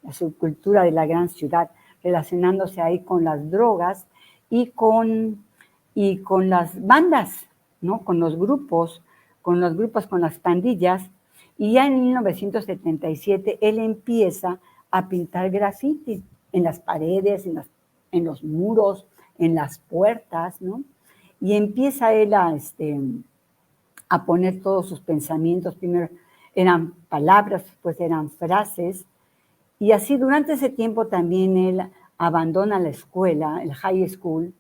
la subcultura de la gran ciudad, relacionándose ahí con las drogas y con las bandas, ¿no? Con los grupos, con las pandillas. Y ya en 1977 él empieza a pintar graffiti en las paredes, en los muros, en las puertas, ¿no? Y empieza él a poner todos sus pensamientos. Primero eran palabras, después eran frases. Y así durante ese tiempo también él abandona la escuela, el high school,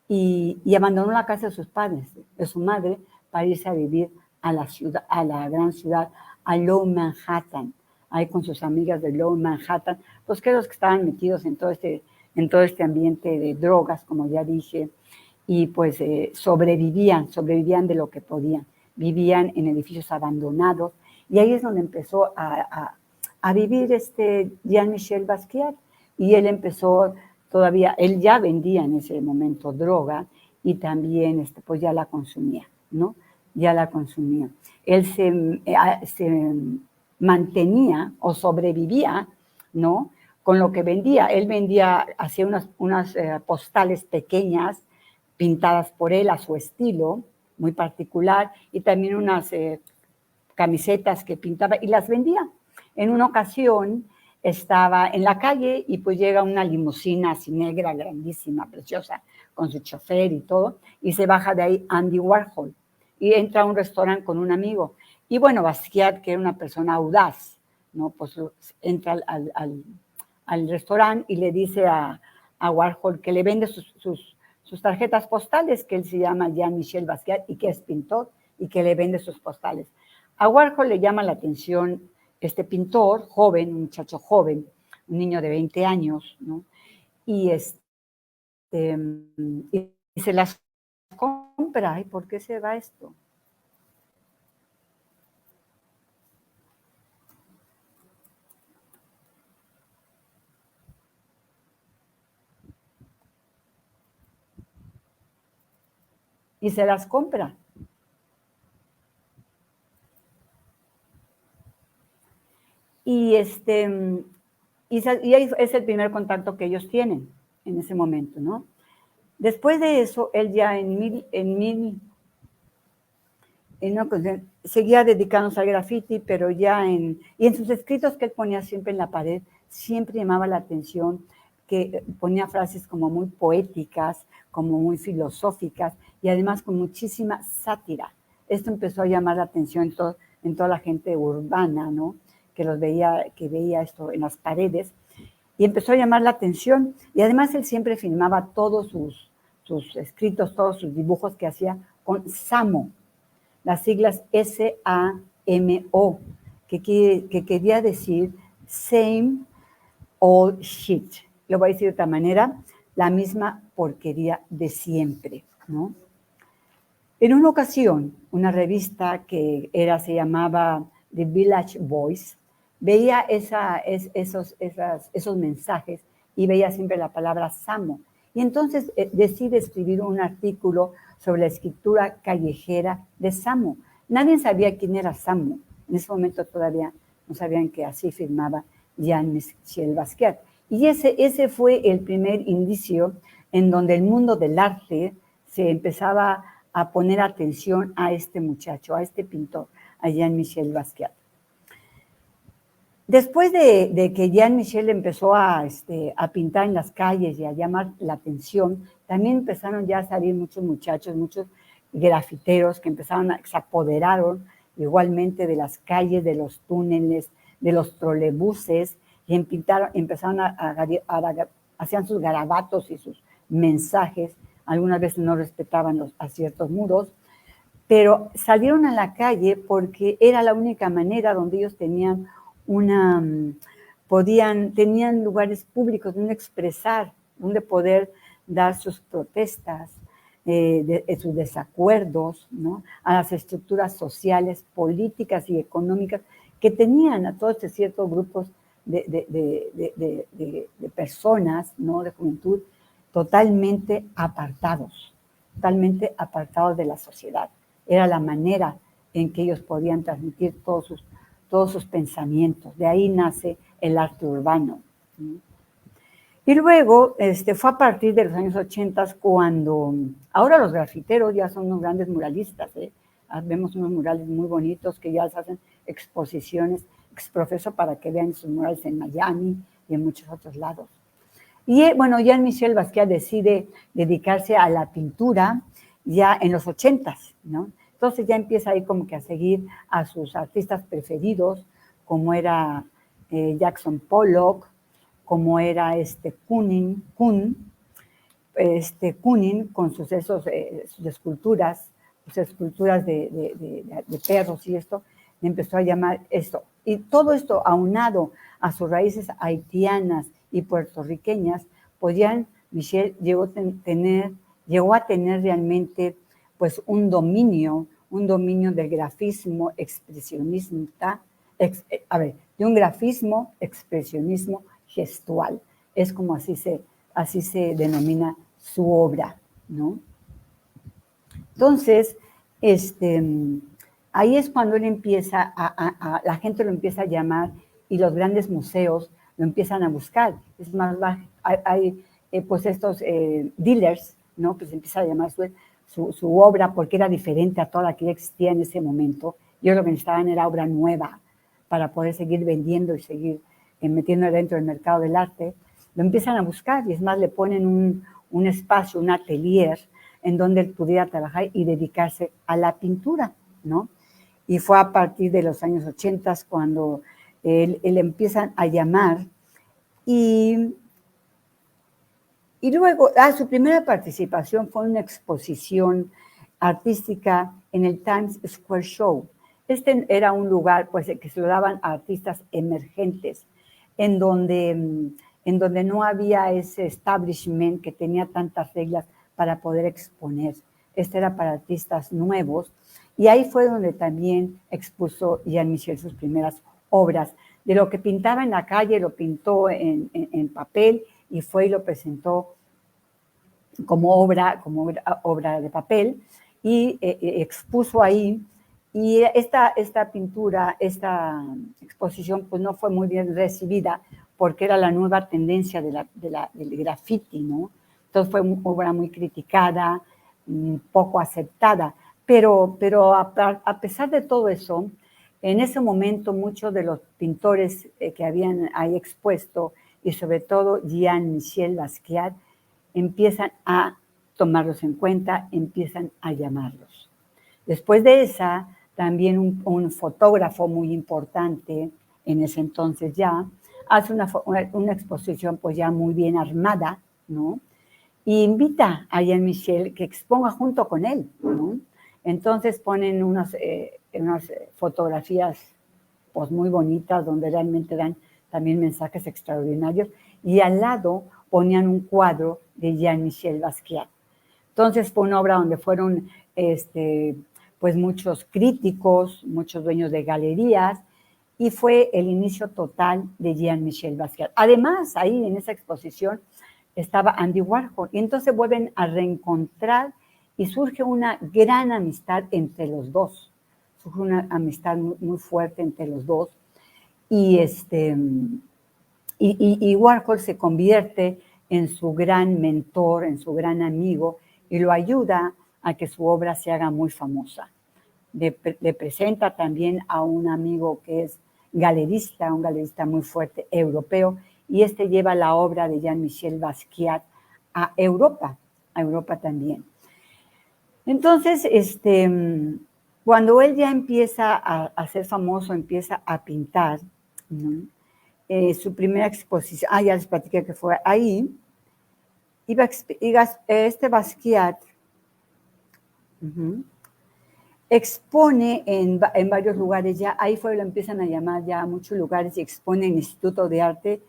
y abandonó la casa de sus padres, de su madre, para irse a vivir a la ciudad, a la gran ciudad, a Lower Manhattan, ahí con sus amigas de Lower Manhattan, pues que los que estaban metidos en todo este ambiente de drogas, como ya dije, y pues sobrevivían de lo que podían, vivían en edificios abandonados, y ahí es donde empezó a vivir Jean-Michel Basquiat, y él empezó él ya vendía en ese momento droga y también pues ya la consumía, ¿no? Ya la consumía. Él se mantenía o sobrevivía, ¿no? Con lo que vendía. Él hacía unas postales pequeñas pintadas por él a su estilo, muy particular, y también unas camisetas que pintaba y las vendía. En una ocasión estaba en la calle y pues llega una limusina así negra, grandísima, preciosa, con su chofer y todo, y se baja de ahí Andy Warhol y entra a un restaurante con un amigo. Y bueno, Basquiat, que era una persona audaz, ¿no? Pues entra al restaurante y le dice a Warhol que le vende sus tarjetas postales, que él se llama Jean-Michel Basquiat y que es pintor y que le vende sus postales. A Warhol le llama la atención este pintor joven, un muchacho joven, un niño de 20 años, ¿no? Y se las compra. ¿Y por qué se va esto? Y se las compra. Y ahí es el primer contacto que ellos tienen en ese momento, ¿no? Después de eso, él ya seguía dedicándose al graffiti, pero y en sus escritos que él ponía siempre en la pared, siempre llamaba la atención que ponía frases como muy poéticas, como muy filosóficas y además con muchísima sátira. Esto empezó a llamar la atención en toda la gente urbana, ¿no? Que veía esto en las paredes, y empezó a llamar la atención. Y además él siempre filmaba todos sus escritos, todos sus dibujos que hacía con Samo, las siglas SAMO, que quería decir same old shit. Lo voy a decir de otra manera, la misma porquería de siempre, ¿no? En una ocasión, una revista se llamaba The Village Voice, veía esos mensajes y veía siempre la palabra Samo. Y entonces decide escribir un artículo sobre la escritura callejera de Samo. Nadie sabía quién era Samo. En ese momento todavía no sabían que así firmaba Jean-Michel Basquiat. Y ese fue el primer indicio en donde el mundo del arte se empezaba a poner atención a este muchacho, a este pintor, a Jean-Michel Basquiat. Después de que Jean-Michel empezó a pintar en las calles y a llamar la atención, también empezaron ya a salir muchos muchachos, muchos grafiteros que se apoderaron igualmente de las calles, de los túneles, de los trolebuses, y empezaron hacían sus garabatos y sus mensajes. Algunas veces no respetaban a ciertos muros, pero salieron a la calle porque era la única manera donde ellos tenían lugares públicos donde expresar, donde poder dar sus protestas, sus desacuerdos, ¿no? A las estructuras sociales, políticas y económicas que tenían a todos ciertos grupos de personas, ¿no? De juventud, totalmente apartados de la sociedad. Era la manera en que ellos podían transmitir todos sus pensamientos. De ahí nace el arte urbano. Y luego fue a partir de los años 80 cuando, ahora los grafiteros ya son unos grandes muralistas, vemos unos murales muy bonitos que ya se hacen exposiciones exprofeso para que vean sus murales en Miami y en muchos otros lados. Y bueno, Jean-Michel Basquiat decide dedicarse a la pintura ya en los 80s, ¿no? Entonces ya empieza ahí como que a seguir a sus artistas preferidos, como era Jackson Pollock, como era Kunin con sus esculturas, sus esculturas de perros y esto, le empezó a llamar esto. Y todo esto aunado a sus raíces haitianas y puertorriqueñas, pues Jean-Michel llegó a tener realmente pues un dominio del grafismo expresionista, de un grafismo expresionismo gestual. Es como así se denomina su obra, ¿no? Entonces, ahí es cuando él empieza la gente lo empieza a llamar y los grandes museos lo empiezan a buscar. Es más, hay pues estos dealers, ¿no? Que se empieza a llamar su obra porque era diferente a toda la que ya existía en ese momento. Yo lo que necesitaban era obra nueva para poder seguir vendiendo y seguir metiendo dentro del mercado del arte. Lo empiezan a buscar y es más, le ponen un espacio, un atelier en donde él pudiera trabajar y dedicarse a la pintura, ¿no? Y fue a partir de los años 80 cuando él empiezan a llamar y luego, su primera participación fue en una exposición artística en el Times Square Show. Era un lugar pues, que se lo daban a artistas emergentes, en donde no había ese establishment que tenía tantas reglas para poder exponer. Era para artistas nuevos. Y ahí fue donde también expuso Jean-Michel sus primeras obras. De lo que pintaba en la calle, lo pintó en papel y fue y lo presentó como obra de papel y expuso ahí. Y esta pintura, esta exposición, pues no fue muy bien recibida porque era la nueva tendencia del graffiti, ¿no? Entonces fue una obra muy criticada, poco aceptada. Pero a pesar de todo eso, en ese momento muchos de los pintores que habían ahí expuesto, y sobre todo Jean-Michel Basquiat, empiezan a tomarlos en cuenta, empiezan a llamarlos. Después de esa, también un fotógrafo muy importante, en ese entonces ya, hace una exposición pues ya muy bien armada, ¿no? Y invita a Jean-Michel que exponga junto con él, ¿no? Entonces ponen unas fotografías pues muy bonitas donde realmente dan también mensajes extraordinarios y al lado ponían un cuadro de Jean-Michel Basquiat. Entonces fue una obra donde fueron pues muchos críticos, muchos dueños de galerías y fue el inicio total de Jean-Michel Basquiat. Además, ahí en esa exposición estaba Andy Warhol y entonces vuelven a reencontrar y surge una gran amistad entre los dos. Surge una amistad muy, muy fuerte entre los dos y Warhol se convierte en su gran mentor, en su gran amigo y lo ayuda a que su obra se haga muy famosa. Le presenta también a un amigo que es galerista, un galerista muy fuerte europeo, y lleva la obra de Jean-Michel Basquiat a Europa también. Entonces, cuando él ya empieza a ser famoso, empieza a pintar, ¿no? Su primera exposición, ya les platiqué que fue ahí, Basquiat expone en varios lugares ya, ahí lo empiezan a llamar ya a muchos lugares y expone en el Instituto de Arte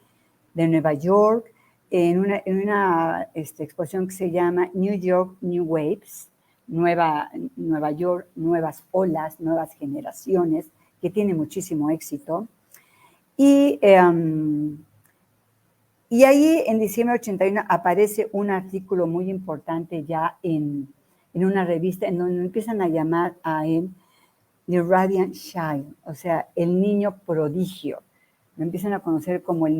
de Nueva York, en una exposición que se llama New York New Waves, Nueva York, nuevas olas, nuevas generaciones, que tiene muchísimo éxito. Y ahí en diciembre de 81 aparece un artículo muy importante ya en una revista en donde empiezan a llamar a él The Radiant Child, o sea, el niño prodigio, me empiezan a conocer como el